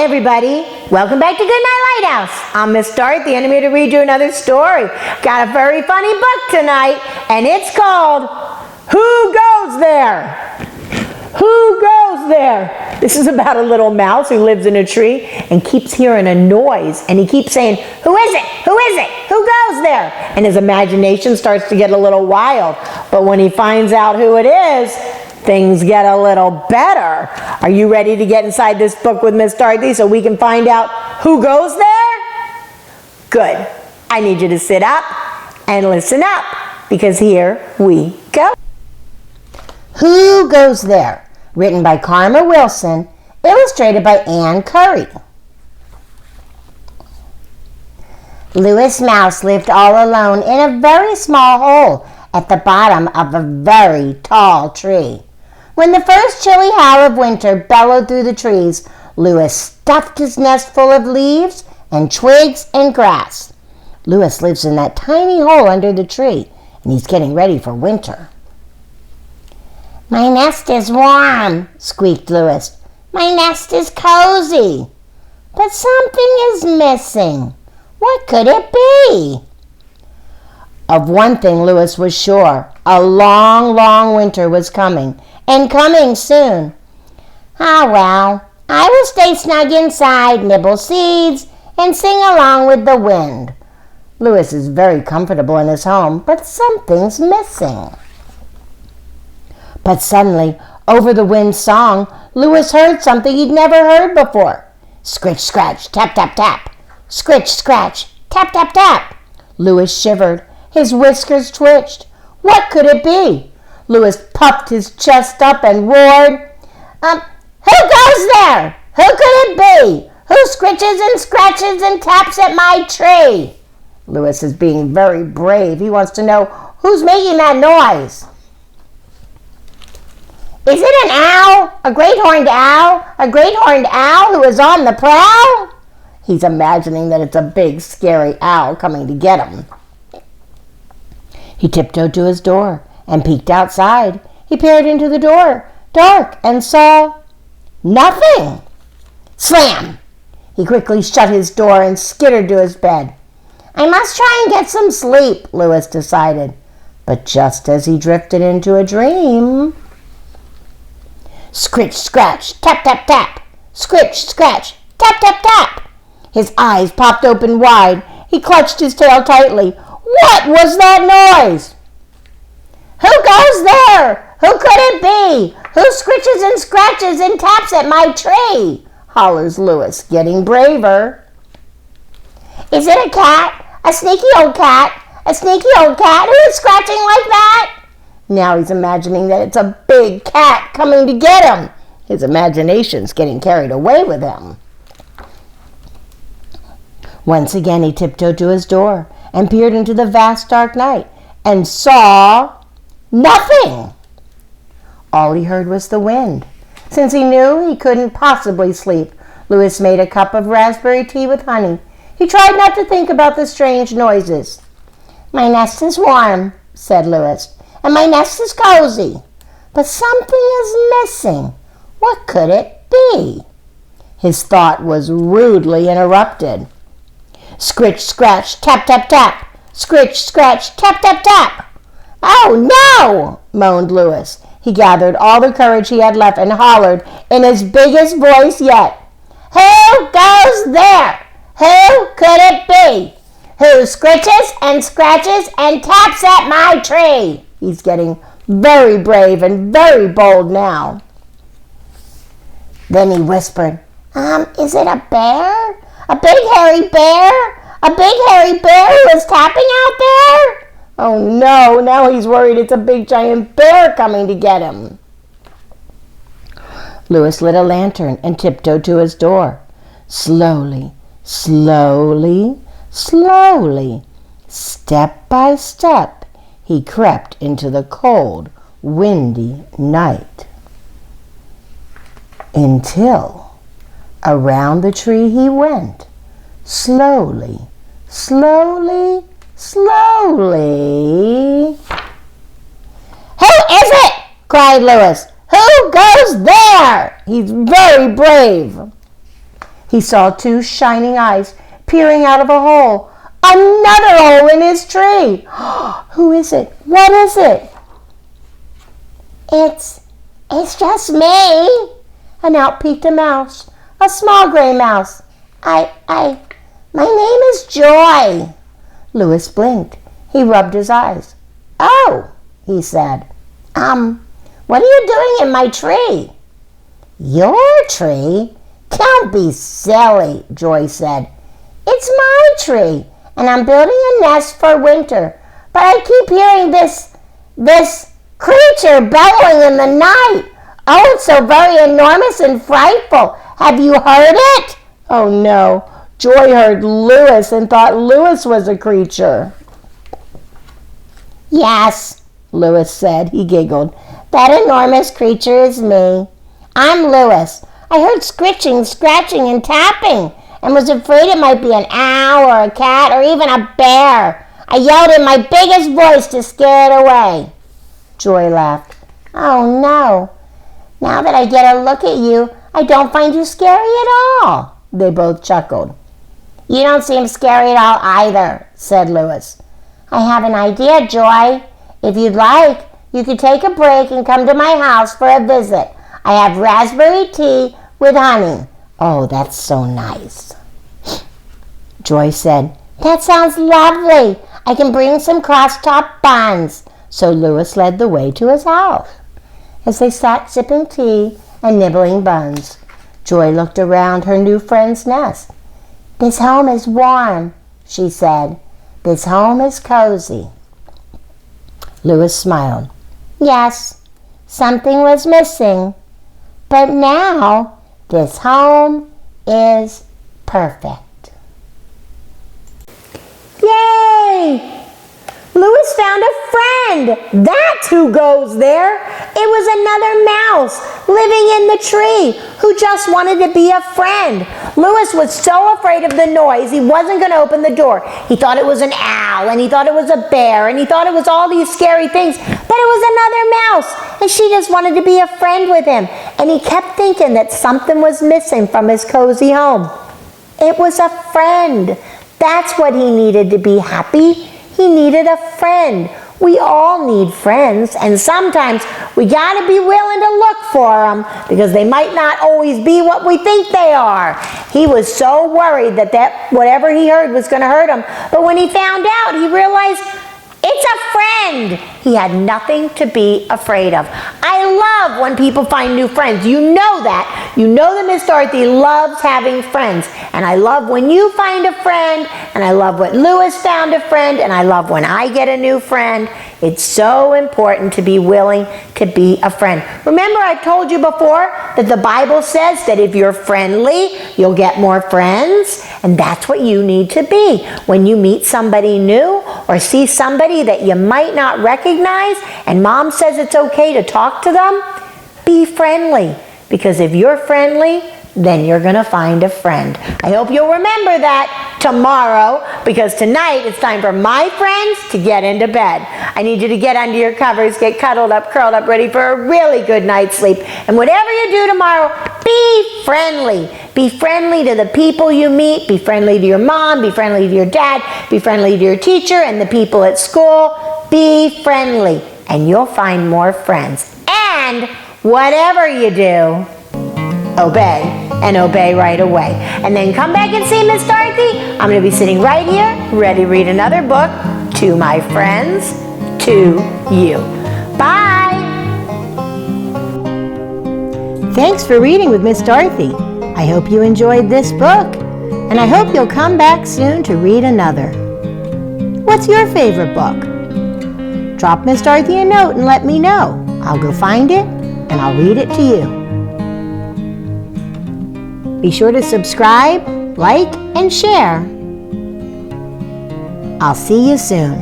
everybody, welcome back to Goodnight Lighthouse. I'm Miss Dorothy and I'm here to read you another story. Got a very funny book tonight and it's called Who Goes There? Who Goes There? This is about a little mouse who lives in a tree and keeps hearing a noise and he keeps saying, who is it? Who is it? Who goes there? And his imagination starts to get a little wild. But when he finds out who it is, things get a little better. Are you ready to get inside this book with Miss Dorothy so we can find out who goes there? Good. I need you to sit up and listen up because here we go. Who Goes There? Written by Karma Wilson, illustrated by Anne Currey. Louis Mouse lived all alone in a very small hole at the bottom of a very tall tree. When the first chilly howl of winter bellowed through the trees, Louis stuffed his nest full of leaves and twigs and grass. Louis lives in that tiny hole under the tree, and he's getting ready for winter. "My nest is warm," squeaked Louis. "My nest is cozy. But something is missing. What could it be?" Of one thing Louis was sure. A long, long winter was coming, and coming soon. "Ah, well, I will stay snug inside, nibble seeds, and sing along with the wind." Louis is very comfortable in his home, but something's missing. But suddenly, over the wind's song, Louis heard something he'd never heard before. Scritch, scratch, tap, tap, tap. Scritch, scratch, tap, tap, tap. Louis shivered. His whiskers twitched. What could it be? Louis puffed his chest up and roared, "Who goes there? Who could it be? Who scritches and scratches and taps at my tree?" Louis is being very brave. He wants to know who's making that noise. "Is it an owl? A great horned owl? A great horned owl who is on the prowl?" He's imagining that it's a big, scary owl coming to get him. He tiptoed to his door and peeked outside. He peered into the door, dark, and saw nothing. Slam! He quickly shut his door and skittered to his bed. "I must try and get some sleep," Louis decided. But just as he drifted into a dream... Scritch, scratch, tap, tap, tap. Scritch, scratch, tap, tap, tap. His eyes popped open wide. He clutched his tail tightly. What was that noise? "Who goes there? Who could it be? Who scritches and scratches and taps at my tree?" hollers Louis, getting braver. "Is it a cat? A sneaky old cat? A sneaky old cat who is scratching like that?" Now he's imagining that it's a big cat coming to get him. His imagination's getting carried away with him. Once again he tiptoed to his door and peered into the vast dark night and saw nothing. All he heard was the wind. Since he knew he couldn't possibly sleep, Louis made a cup of raspberry tea with honey. He tried not to think about the strange noises. "My nest is warm," said Louis, "and my nest is cozy. But something is missing. What could it be?" His thought was rudely interrupted. Scritch, scratch, tap, tap, tap. Scritch, scratch, tap, tap, tap. "Oh, no!" moaned Louis. He gathered all the courage he had left and hollered in his biggest voice yet. "Who goes there? Who could it be? Who scritches and scratches and taps at my tree?" He's getting very brave and very bold now. Then he whispered, "Is it a bear? A big hairy bear? A big hairy bear who is tapping out there?" Oh no, now he's worried it's a big giant bear coming to get him. Louis lit a lantern and tiptoed to his door. Slowly, slowly, slowly, step by step, he crept into the cold, windy night. Until around the tree he went, slowly, slowly, slowly. "Who is it?" cried Louis. "Who goes there?" He's very brave. He saw two shining eyes peering out of a hole. Another hole in his tree. Who is it? What is it? It's just me. And out peeked a mouse, a small gray mouse. My name is Joy. Louis blinked. He rubbed his eyes. Oh, he said. What are you doing in my tree? Your tree? Don't be silly, Joy said. It's my tree, and I'm building a nest for winter. But I keep hearing this creature bellowing in the night. Oh, it's so very enormous and frightful. Have you heard it? Oh, no. Joy heard Louis and thought Louis was a creature. Yes, Louis said. He giggled. That enormous creature is me. I'm Louis. I heard scritching, scratching, and tapping, and was afraid it might be an owl or a cat or even a bear. I yelled in my biggest voice to scare it away. Joy laughed. Oh, no. Now that I get a look at you, I don't find you scary at all. They both chuckled. You don't seem scary at all either, said Louis. I have an idea, Joy. If you'd like, you could take a break and come to my house for a visit. I have raspberry tea with honey. Oh, that's so nice. Joy said, that sounds lovely. I can bring some cross-top buns. So Louis led the way to his house. As they sat sipping tea and nibbling buns, Joy looked around her new friend's nest. This home is warm, she said. This home is cozy. Louis smiled. Yes, something was missing, but now this home is perfect. Yay! Louis found a friend. That's who goes there. It was another mouse living in the tree who just wanted to be a friend. Louis was so afraid of the noise, he wasn't going to open the door. He thought it was an owl, and he thought it was a bear, and he thought it was all these scary things, but it was another mouse, and she just wanted to be a friend with him. And he kept thinking that something was missing from his cozy home. It was a friend. That's what he needed to be happy. He needed a friend. We all need friends, and sometimes we got to be willing to look for them because they might not always be what we think they are. He was so worried that whatever he heard was going to hurt him, but when he found out, he realized it's a friend. He had nothing to be afraid of. I love when people find new friends. You know that. You know that Miss Dorothy loves having friends. And I love when you find a friend, and I love when Louis found a friend, and I love when I get a new friend. It's so important to be willing to be a friend. Remember, I told you before that the Bible says that if you're friendly, you'll get more friends, and that's what you need to be. When you meet somebody new or see somebody that you might not recognize, and Mom says it's okay to talk to them, be friendly. Because if you're friendly, then you're going to find a friend. I hope you'll remember that tomorrow, because tonight it's time for my friends to get into bed. I need you to get under your covers, get cuddled up, curled up, ready for a really good night's sleep. And whatever you do tomorrow, be friendly. Be friendly to the people you meet. Be friendly to your mom. Be friendly to your dad. Be friendly to your teacher and the people at school. Be friendly, and you'll find more friends. And whatever you do, obey, and obey right away. And then come back and see Miss Dorothy. I'm going to be sitting right here, ready to read another book to my friends, to you. Bye! Thanks for reading with Miss Dorothy. I hope you enjoyed this book, and I hope you'll come back soon to read another. What's your favorite book? Drop Miss Dorothy a note and let me know. I'll go find it, and I'll read it to you. Be sure to subscribe, like, and share. I'll see you soon.